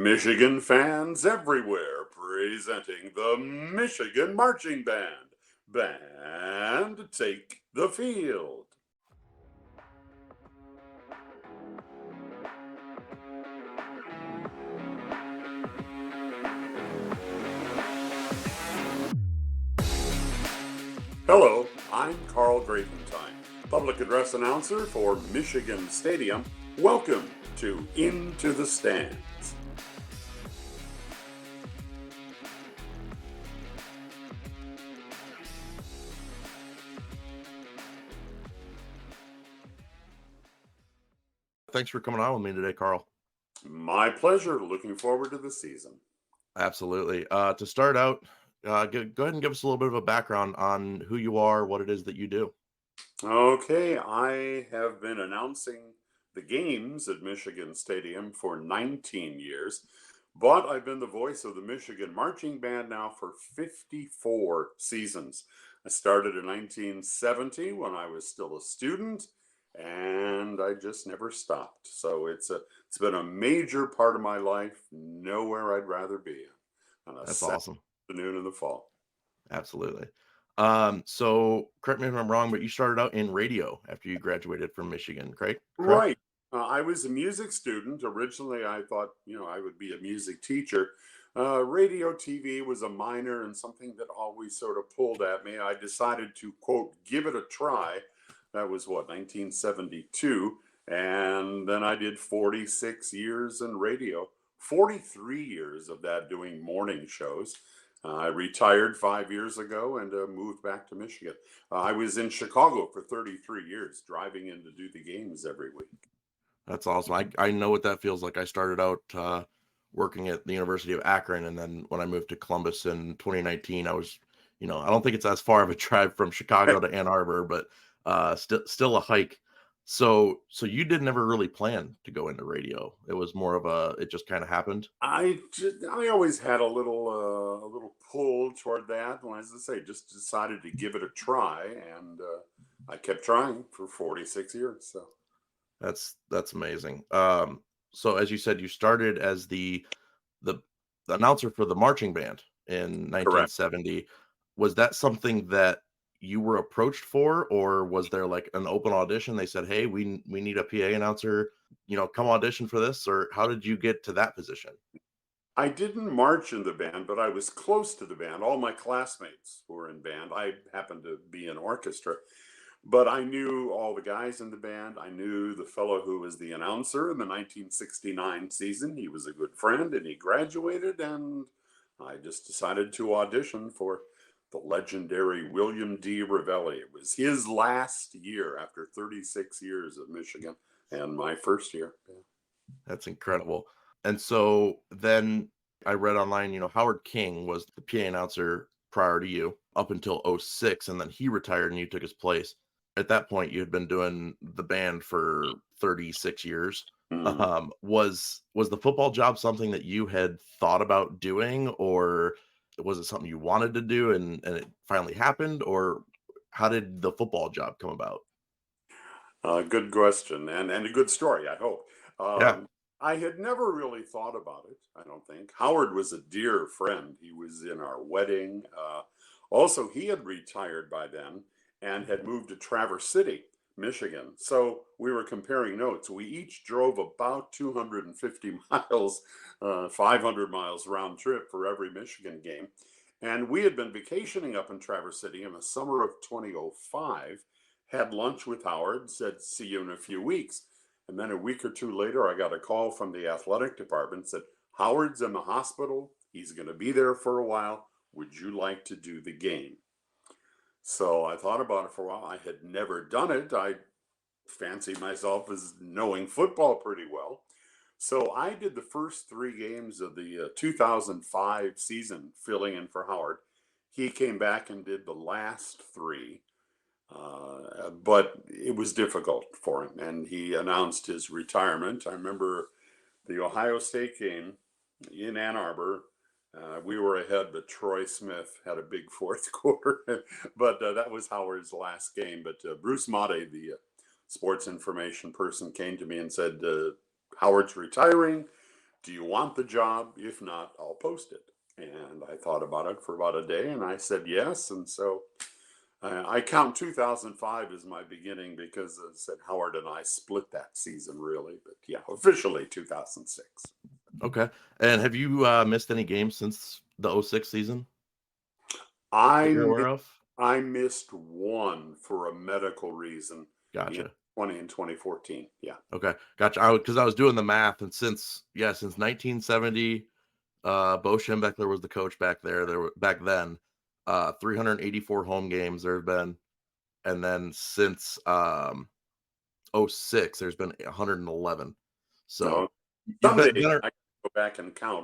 Michigan fans everywhere presenting the Michigan Marching Band. Band, take the field. Hello, I'm Carl Grapentine, public address announcer for Michigan Stadium. Welcome to Into the Stands. Thanks for coming on with me today, Carl. My pleasure. Looking forward to the season. Absolutely. To start out, go ahead and give us a little bit of a background on who you are, what it is that you do. Okay, I have been announcing the games at Michigan Stadium for 19 years, but I've been the voice of the Michigan Marching Band now for 54 seasons. I started in 1970 when I was still a student, and I just never stopped. So it's been a major part of my life. Nowhere I'd rather be on a That's Saturday awesome. afternoon in the fall. Absolutely. So correct me if I'm wrong, but you started out in radio after you graduated from Michigan, correct? Correct? Right. I was a music student. Originally, I thought, I would be a music teacher. Radio TV was a minor and something that always sort of pulled at me. I decided to, quote, give it a try. That was what, 1972. And then I did 46 years in radio, 43 years of that doing morning shows. I retired 5 years ago and moved back to Michigan. I was in Chicago for 33 years, driving in to do the games every week. That's awesome. I know what that feels like. I started out working at the University of Akron, and then when I moved to Columbus in 2019, I was, I don't think it's as far of a drive from Chicago to Ann Arbor, but still a hike. So you did never really plan to go into radio. It was more of it just kind of happened. I always had a little pull toward that, and as I say, just decided to give it a try, and I kept trying for 46 years. So That's amazing. So as you said, you started as the announcer for the marching band in correct. 1970. Was that something that you were approached for, or was there like an open audition? They said, "Hey, we need a PA announcer. Come audition for this." Or how did you get to that position? I didn't march in the band, but I was close to the band. All my classmates were in band. I happened to be in orchestra, but I knew all the guys in the band. I knew the fellow who was the announcer in the 1969 season. He was a good friend and he graduated, and I just decided to audition for the legendary William D. Ravelli. It was his last year after 36 years at Michigan and my first year. Yeah. That's incredible. And so then I read online, Howard King was the PA announcer prior to you up until '06, and then he retired and you took his place. At that point, you had been doing the band for 36 years. Mm. Was the football job something that you had thought about doing, or was it something you wanted to do and it finally happened, or how did the football job come about? Good question and a good story, I hope. Yeah. I had never really thought about it, I don't think. Howard was a dear friend. He was in our wedding. Also, he had retired by then and had moved to Traverse City, Michigan. So we were comparing notes. We each drove about 250 miles, 500 miles round trip for every Michigan game. And we had been vacationing up in Traverse City in the summer of 2005, had lunch with Howard, said, see you in a few weeks. And then a week or two later, I got a call from the athletic department, said, Howard's in the hospital. He's going to be there for a while. Would you like to do the game? So I thought about it for a while. I had never done it. I fancied myself as knowing football pretty well. So I did the first three games of the 2005 season, filling in for Howard. He came back and did the last three. But it was difficult for him, and he announced his retirement. I remember the Ohio State game in Ann Arbor. We were ahead, but Troy Smith had a big fourth quarter. But that was Howard's last game. But Bruce Mate, the sports information person, came to me and said, Howard's retiring. do you want the job? If not, I'll post it. And I thought about it for about a day and I said yes. And so I count 2005 as my beginning because, as I said, Howard and I split that season really. But yeah, officially 2006. Okay. And have you missed any games since the '06 season that I you're mi- aware of? I missed one for a medical reason in Gotcha. 20 and 2014. Yeah. Okay. Gotcha. Because I was doing the math, and since 1970, Bo Schembechler was the coach back there. Back then, 384 home games there have been, and then since '06, there's been 111. No, So you've been someday better. I can go back and count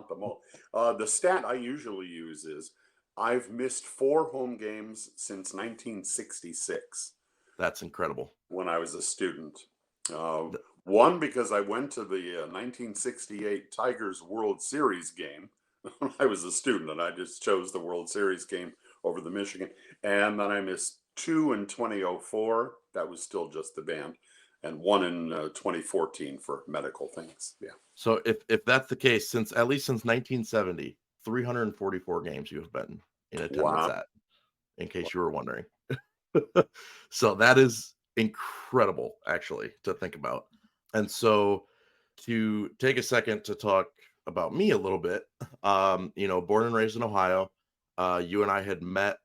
them all. The stat I usually use is I've missed 4 home games since 1966 That's incredible. when I was a student. Uh, Th- One because I went to the 1968 Tigers World Series game when I was a student, and I just chose the World Series game over the Michigan. And then I missed two in 2004. That was still just the band, and one in 2014 for medical things. Yeah. So if that's the case, at least since 1970, 344 games you have been in attendance Wow. at, in case you were wondering. So that is incredible, actually, to think about. And so to take a second to talk about me a little bit, born and raised in Ohio, you and I had met.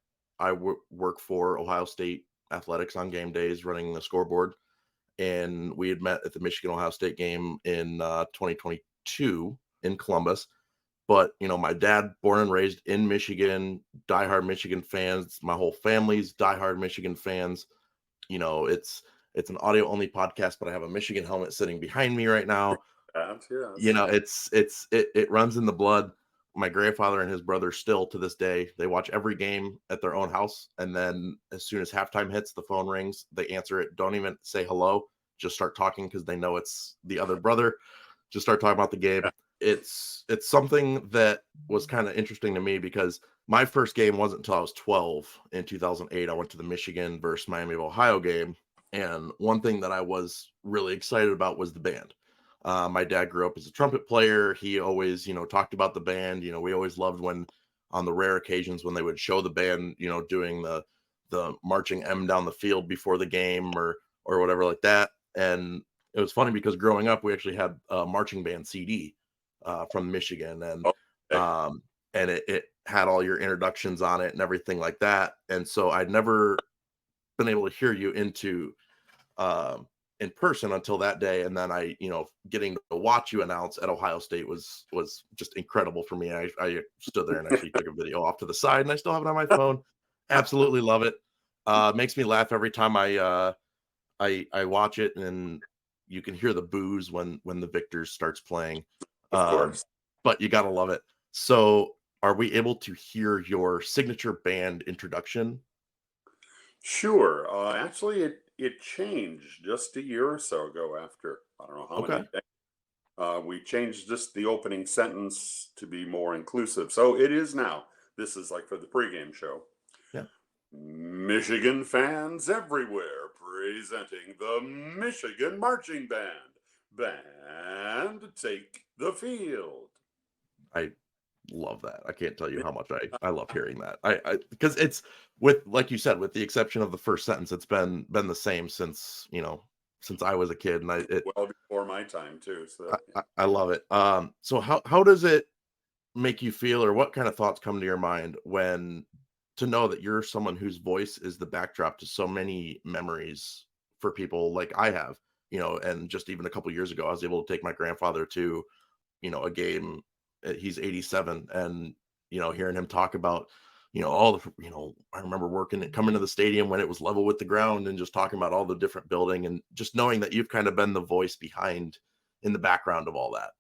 Work for Ohio State athletics on game days, running the scoreboard, and we had met at the Michigan Ohio State game in 2022 in Columbus. But my dad, born and raised in Michigan, diehard Michigan fans. My whole family's diehard Michigan fans. It's an audio only podcast, but I have a Michigan helmet sitting behind me right now. Yes. It runs in the blood. My grandfather and his brother still to this day, they watch every game at their own house, and then as soon as halftime hits, the phone rings, they answer it, don't even say hello, just start talking because they know it's the other brother. Just start talking about the game. It's something that was kind of interesting to me because my first game wasn't until I was 12 in 2008. I went to the Michigan versus Miami of Ohio game, and one thing that I was really excited about was the band. My dad grew up as a trumpet player. He always, talked about the band. We always loved when, on the rare occasions when they would show the band, doing the marching M down the field before the game or whatever like that. And it was funny because growing up, we actually had a marching band CD from Michigan, Okay. and it had all your introductions on it and everything like that. And so I'd never been able to hear you in person until that day, and then getting to watch you announce at Ohio State was just incredible for me. I stood there and actually took a video off to the side, and I still have it on my phone. Absolutely love it. Makes me laugh every time I watch it, and you can hear the boos when the victors starts playing. Of Um, course. but you gotta love it. So are we able to hear your signature band introduction? Sure. Actually, it changed just a year or so ago. After I don't know how many Okay. days. We changed just the opening sentence to be more inclusive. So it is now. This is like for the pregame show. Yeah. Michigan fans everywhere presenting the Michigan Marching Band. Band, take the field. I love that. I can't tell you how much I love hearing that. I because it's, with, like you said, with the exception of the first sentence, it's been the same since I was a kid, and Well before my time too. So I love it. So how does it make you feel, or what kind of thoughts come to your mind when to know that you're someone whose voice is the backdrop to so many memories for people like I have, and just even a couple years ago, I was able to take my grandfather to, a game. He's 87, and hearing him talk about, all the, I remember coming to the stadium when it was level with the ground, and just talking about all the different building, and just knowing that you've kind of been the voice behind, in the background of all that.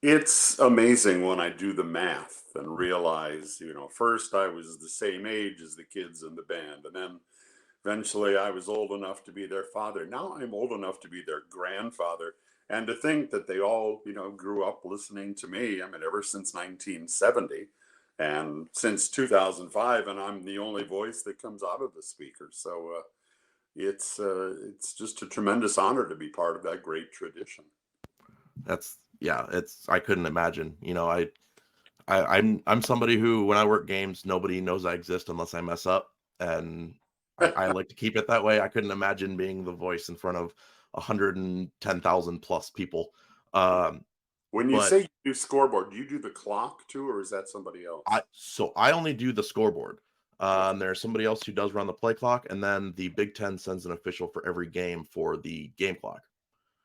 it's amazing when I do the math and realize, first I was the same age as the kids in the band, and then eventually I was old enough to be their father. Now I'm old enough to be their grandfather. And to think that they all, grew up listening to me, I mean, ever since 1970 and since 2005, and I'm the only voice that comes out of the speaker. So it's just a tremendous honor to be part of that great tradition. Yeah, I couldn't imagine. I'm somebody who, when I work games, nobody knows I exist unless I mess up, and I like to keep it that way. I couldn't imagine being the voice in front of 110,000 plus people. Um, When you but say you do scoreboard, do you do the clock too, or is that somebody else? I only do the scoreboard. Okay. There's somebody else who does run the play clock, and then the Big Ten sends an official for every game for the game clock.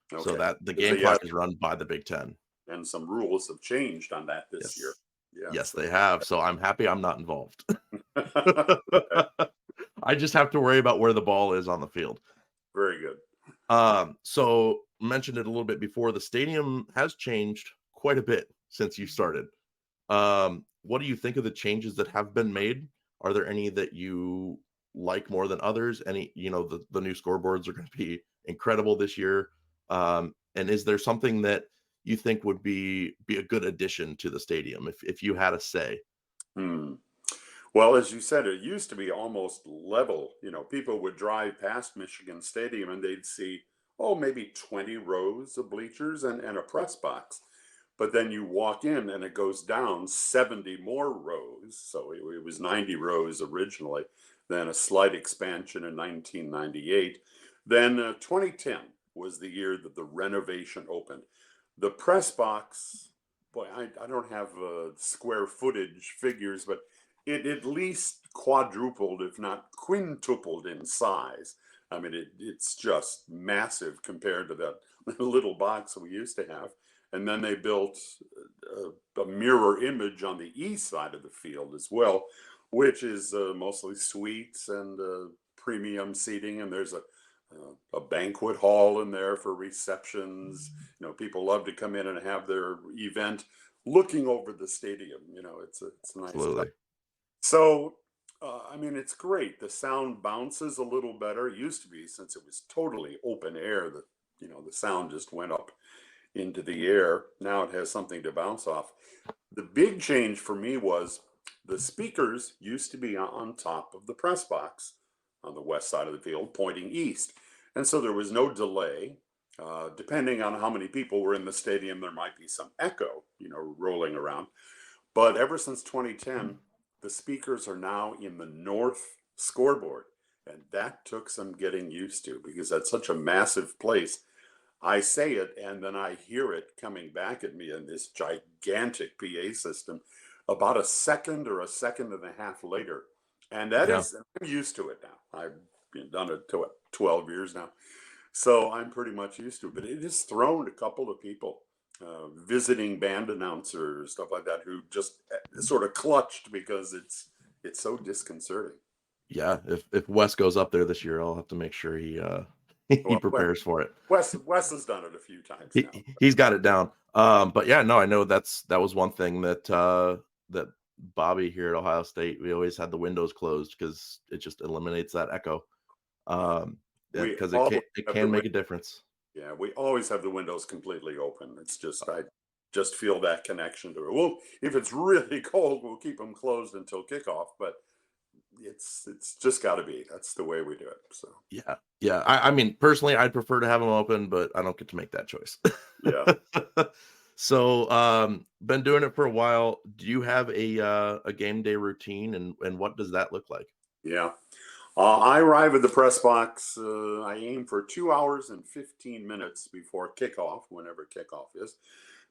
So Okay. that the Because game they have, clock is run by the Big Ten. and some rules have changed on that this year. Yes. Yeah. Yes, So they have. So I'm happy I'm not involved. okay. I just have to worry about where the ball is on the field. Very good. So mentioned it a little bit before. The stadium has changed quite a bit since you started. What do you think of the changes that have been made? Are there any that you like more than others? Any, the new scoreboards are going to be incredible this year. And is there something that you think would be a good addition to the stadium if you had a say? Hmm. Well, as you said, it used to be almost level. People would drive past Michigan Stadium and they'd see, oh, maybe 20 rows of bleachers and a press box. But then you walk in and it goes down 70 more rows. So it was 90 rows originally, then a slight expansion in 1998. Then 2010 was the year that the renovation opened. The press box, boy, I don't have square footage figures, but it at least quadrupled, if not quintupled in size. I mean, it's just massive compared to that little box we used to have. And then they built a mirror image on the east side of the field as well, which is mostly suites and premium seating. And there's a banquet hall in there for receptions. People love to come in and have their event looking over the stadium. It's nice. Absolutely. So, I mean, it's great. The sound bounces a little better. It used to be, since it was totally open air, that the sound just went up into the air. Now it has something to bounce off. The big change for me was the speakers used to be on top of the press box on the west side of the field, pointing east. And so there was no delay. Depending on how many people were in the stadium, there might be some echo, rolling around. But ever since 2010, the speakers are now in the north scoreboard. And that took some getting used to because that's such a massive place. I say it and then I hear it coming back at me in this gigantic PA system about a second or a second and a half later. And Yeah. I'm used to it now. I've done it to 12 years now. So I'm pretty much used to it. But it has thrown a couple of people, visiting band announcers, stuff like that, who just sort of clutched because it's so disconcerting. Yeah. If Wes goes up there this year, I'll have to make sure he he Well, prepares for it. Wes has done it a few times now. He's got it down. But yeah, no, I know that was one thing that Bobby here at Ohio State, we always had the windows closed because it just eliminates that echo. We Because always it have can make a difference. Yeah, we always have the windows completely open. It's just I just feel that connection to it. Well, if it's really cold, we'll keep them closed until kickoff. But it's just got to be. That's the way we do it. So Yeah. Yeah. I mean, personally, I'd prefer to have them open, but I don't get to make that choice. yeah, So, been doing it for a while. Do you have a game day routine, and what does that look like? yeah. I arrive at the press box. I aim for 2 hours and 15 minutes before kickoff, whenever kickoff is,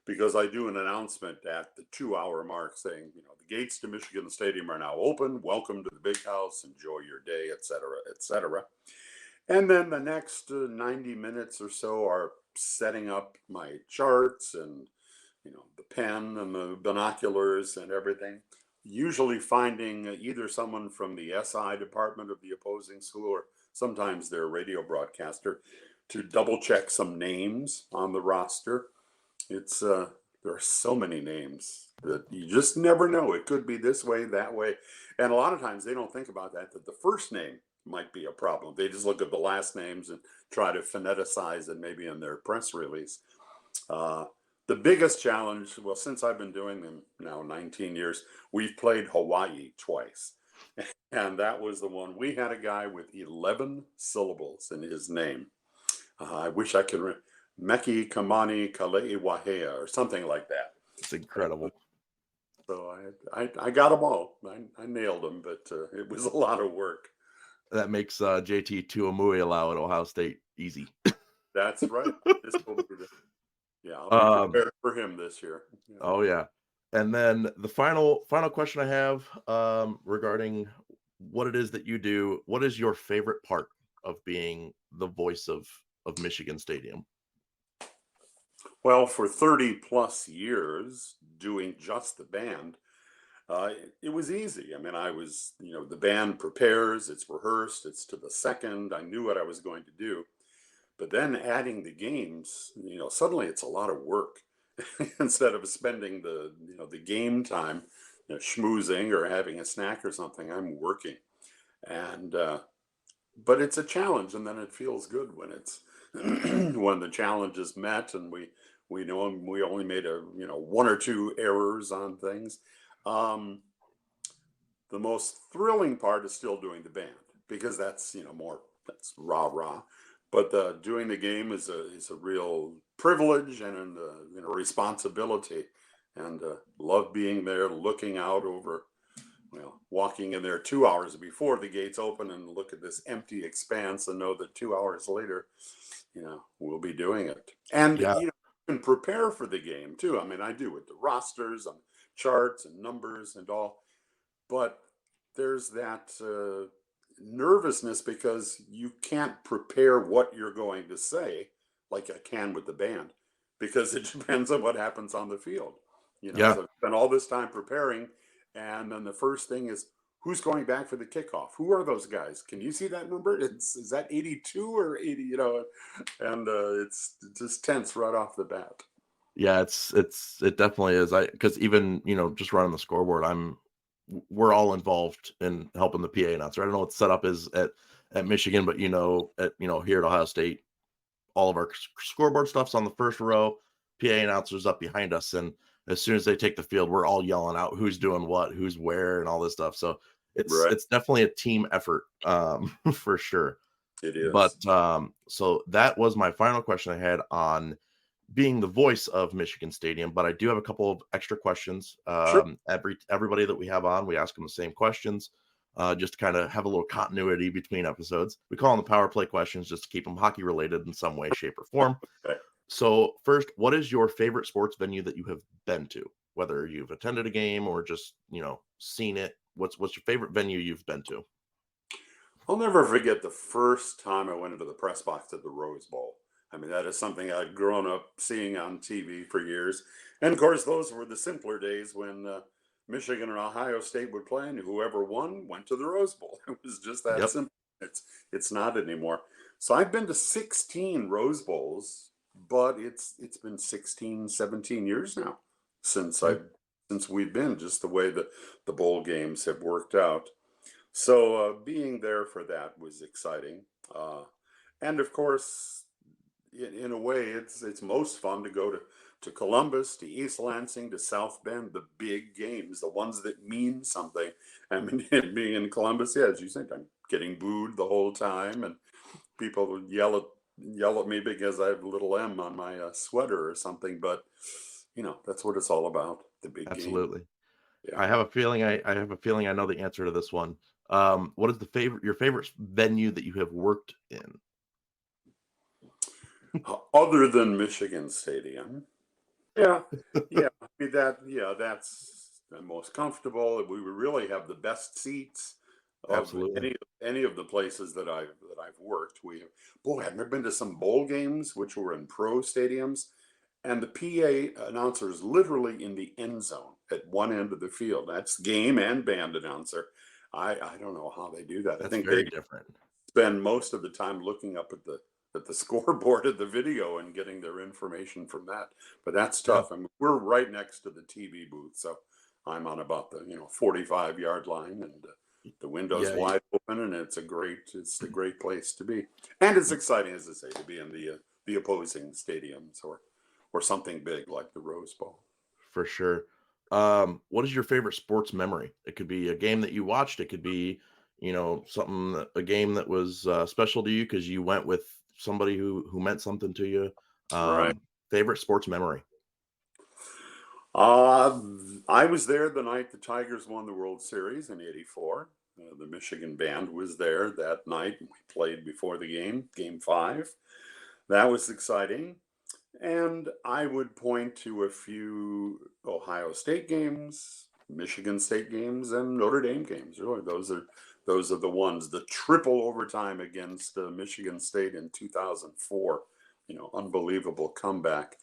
because I do an announcement at the 2 hour mark saying, the gates to Michigan Stadium are now open. Welcome to the big house. Enjoy your day, et cetera, et cetera. And then the next 90 minutes or so are setting up my charts and, the pen and the binoculars and everything. Usually finding either someone from the SI department of the opposing school or sometimes their radio broadcaster to double check some names on the roster. There are so many names that you just never know. It could be this way, that way. And a lot of times they don't think about that the first name might be a problem. They just look at the last names and try to phoneticize it maybe in their press release. Uh, the biggest challenge, well, since I've been doing them now 19 years, we've played Hawaii twice. And that was the one. We had a guy with 11 syllables in his name. I wish I could Meki Kamani Kalei Wahea or something like that. It's incredible. So I got them all. I nailed them, but it was a lot of work. That makes JT Tuamui-Alao at Ohio State easy. That's right. This will be yeah, I'll be Um, prepared for him this year. Yeah. oh yeah. And then the final question I have regarding what it is that you do, what is your favorite part of being the voice of Michigan Stadium? Well, for 30 plus years doing just the band, it was easy. I mean, I was, the band prepares, it's rehearsed, it's to the second. I knew what I was going to do. But then adding the games, suddenly it's a lot of work. Instead of spending the game time, schmoozing or having a snack or something, I'm working. And but it's a challenge, and then it feels good when it's when the challenge is met, and we know we only made one or two errors on things. Um, the most thrilling part is still doing the band because that's more that's rah rah. But doing the game is a real privilege and responsibility, and love being there, looking out over, walking in there 2 hours before the gates open and look at this empty expanse and know that 2 hours later, we'll be doing it. And Yeah, you can prepare for the game too. I mean, I do with the rosters and charts and numbers and all, but there's that nervousness because you can't prepare what you're going to say like I can with the band because it depends on what happens on the field. yeah. So I've spent all this time preparing, and then the first thing is who's going back for the kickoff? Who are those guys? Can you see that number? Is that 82 or 80? And it's just tense right off the bat. Yeah, it definitely is. Because even, just running the scoreboard, we're all involved in helping the PA announcer. I don't know what the setup is at Michigan, but here at Ohio State, all of our scoreboard stuff's on the first row, PA announcers up behind us, and as soon as they take the field, we're all yelling out who's doing what, who's where, and all this stuff. So Right. it's definitely a team effort, for sure. It But is. so that was my final question I had on being the voice of Michigan Stadium, but I do have a couple of extra questions. Sure. Everybody that we have on, we ask them the same questions, just to kind of have a little continuity between episodes. We call them the power play questions just to keep them hockey related in some way, shape, or form. Okay. So first, what is your favorite sports venue that you have been to? Whether you've attended a game or just, seen it, what's your favorite venue you've been to? I'll never forget the first time I went into the press box at the Rose Bowl. I mean, that is something I'd grown up seeing on TV for years. And of course, those were the simpler days when Michigan and Ohio State would play, and whoever won went to the Rose Bowl. It was just that Yep. simple. It's not anymore. So I've been to 16 Rose Bowls, but it's been 16, 17 years now since Mm. since we've been, just the way the bowl games have worked out. So being there for that was exciting, and of course, in a way, it's most fun to go to Columbus, to East Lansing, to South Bend, the big games, the ones that mean something. I mean, being in Columbus, yeah, as you said, I'm getting booed the whole time, and people would yell at me because I have a little M on my sweater or something. But that's what it's all about, the big game. Absolutely. Yeah. I have a feeling I have a feeling I know the answer to this one. What is your favorite venue that you have worked in? Other than Michigan Stadium. Yeah, yeah, I mean that's the most comfortable. We would really have the best seats of Absolutely. any of the places that I've worked. Boy, I've never been to some bowl games which were in pro stadiums, and the PA announcers literally in the end zone at one end of the field. That's game and band announcer. I don't know how they do that. I That's think they very different. spend most of the time looking up at the scoreboard of the video and getting their information from that. But that's Yeah. tough. I mean, we're right next to the TV booth, so I'm on about the 45-yard line, and the window's Yeah. wide open, and it's a great place to be, and it's exciting, as I say, to be in the opposing stadiums or something big like the Rose Bowl. For sure. What is your favorite sports memory? It could be a game that you watched. It could be, a game that was special to you because you went with somebody who meant something to you. Right. Favorite sports memory? I was there the night the Tigers won the World Series in '84. The Michigan band was there that night. We played before the game, Game 5. That was exciting. And I would point to a few Ohio State games, Michigan State games, and Notre Dame games. Really, those are the ones. The triple overtime against Michigan State in 2004. Unbelievable comeback.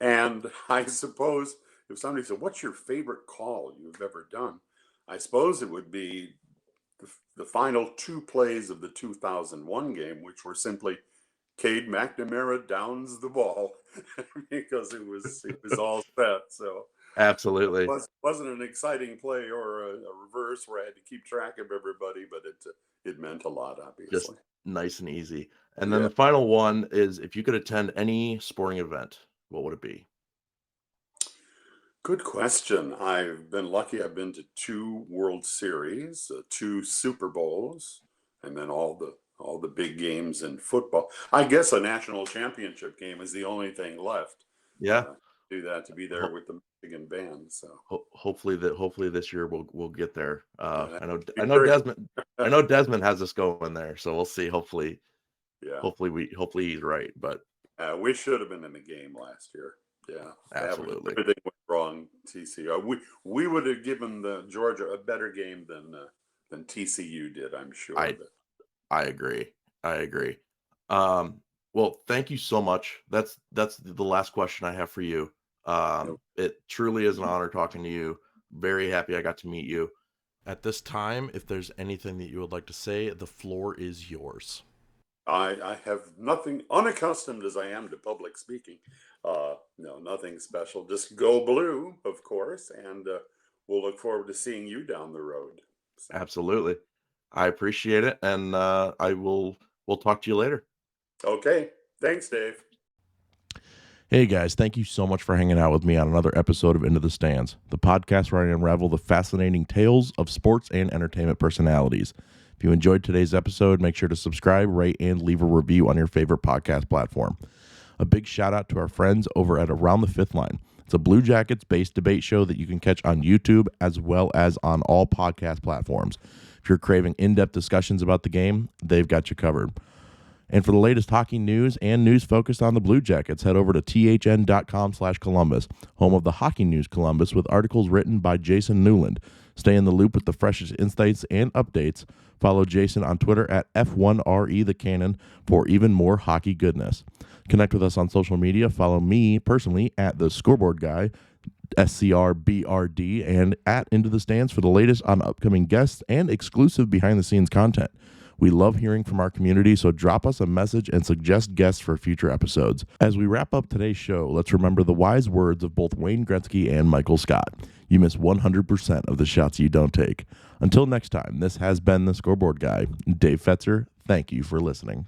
And I suppose if somebody said, "What's your favorite call you've ever done?" I suppose it would be the final two plays of the 2001 game, which were simply Cade McNamara downs the ball because it was all set. So Absolutely. wasn't an exciting play or a reverse where I had to keep track of everybody, but it meant a lot, Just obviously. nice and easy. And then Yeah. the final one is, if you could attend any sporting event, what would it be? Good question. I've been lucky. I've been to 2 World Series, 2 Super Bowls, and then all the big games in football. I guess a national championship game is the only thing left. Yeah. Do that, to be there with the Michigan band. So Hopefully this year we'll get there. yeah, I know that'd be great. Desmond has us going there, so we'll see. Hopefully Yeah, he's right, but we should have been in the game last year. Yeah, absolutely. everything went wrong. TCU. We would have given the Georgia a better game than TCU did. I'm sure. I agree. Well, thank you so much. That's the last question I have for you. It truly is an honor talking to you. Very happy I got to meet you. At this time, if there's anything that you would like to say, the floor is yours. I have nothing, unaccustomed as I am to public speaking. No, nothing special. Just go blue, of course, and we'll look forward to seeing you down the road. So, Absolutely. I appreciate it, and we'll talk to you later. okay. Thanks, Dave. Hey guys, thank you so much for hanging out with me on another episode of Into the Stands, the podcast where I unravel the fascinating tales of sports and entertainment personalities. If you enjoyed today's episode, make sure to subscribe, rate, and leave a review on your favorite podcast platform. A big shout out to our friends over at Around the Fifth Line. It's a Blue Jackets-based debate show that you can catch on YouTube as well as on all podcast platforms. If you're craving in-depth discussions about the game, they've got you covered. And for the latest hockey news and news focused on the Blue Jackets, head over to thn.com/Columbus, home of the Hockey News Columbus, with articles written by Jason Newland. Stay in the loop with the freshest insights and updates. Follow Jason on Twitter at F1RETheCannon for even more hockey goodness. Connect with us on social media. Follow me personally at The Scoreboard Guy, SCRBRD, and at Into the Stands for the latest on upcoming guests and exclusive behind-the-scenes content. We love hearing from our community, so drop us a message and suggest guests for future episodes. As we wrap up today's show, let's remember the wise words of both Wayne Gretzky and Michael Scott. You miss 100% of the shots you don't take. Until next time, this has been The Scoreboard Guy. Dave Fetzer, thank you for listening.